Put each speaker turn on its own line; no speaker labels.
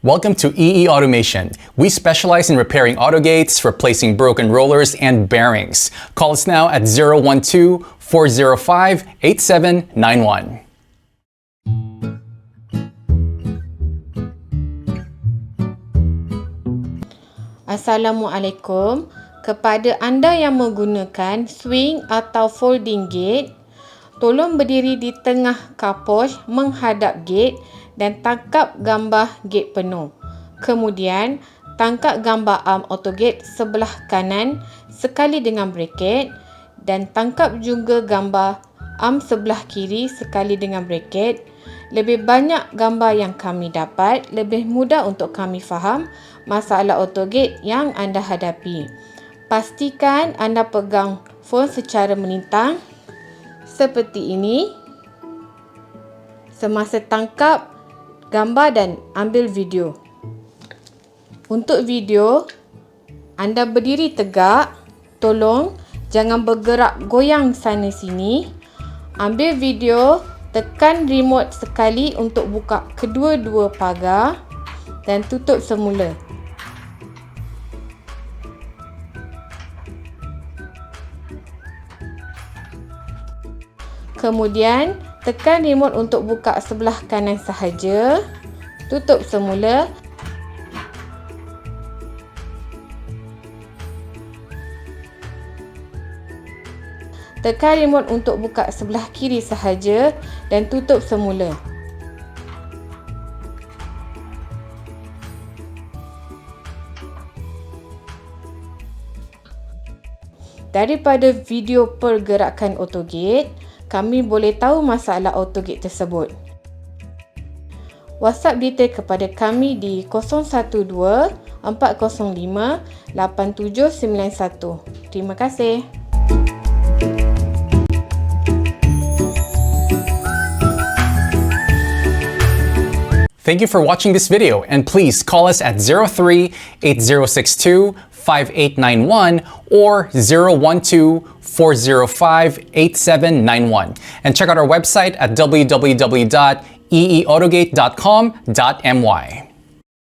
Welcome to EE Automation. We specialize in repairing autogates, replacing broken rollers, and bearings. Call us now at 012-405-8791.
Assalamualaikum. Kepada anda yang menggunakan swing atau folding gate, tolong berdiri di tengah porch, menghadap gate dan tangkap gambar gate penuh. Kemudian, tangkap gambar arm Autogate sebelah kanan sekali dengan braket dan tangkap juga gambar arm sebelah kiri sekali dengan braket. Lebih banyak gambar yang kami dapat, lebih mudah untuk kami faham masalah Autogate yang anda hadapi. Pastikan anda pegang phone secara melintang seperti ini semasa tangkap gambar dan ambil video. Untuk video, anda berdiri tegak, tolong jangan bergerak goyang sana sini. Ambil video, tekan remote sekali untuk buka kedua-dua pagar dan tutup semula. Kemudian, tekan remote untuk buka sebelah kanan sahaja. Tutup semula. Tekan remote untuk buka sebelah kiri sahaja dan tutup semula. Daripada video pergerakan Autogate, kami boleh tahu masalah Autogate tersebut. WhatsApp detail kepada kami di 012-405-8791. Terima kasih.
Thank you for watching this video, and please call us at 03-8062-5891 or 012-405-8791. And check out our website at www.eeautogate.com.my.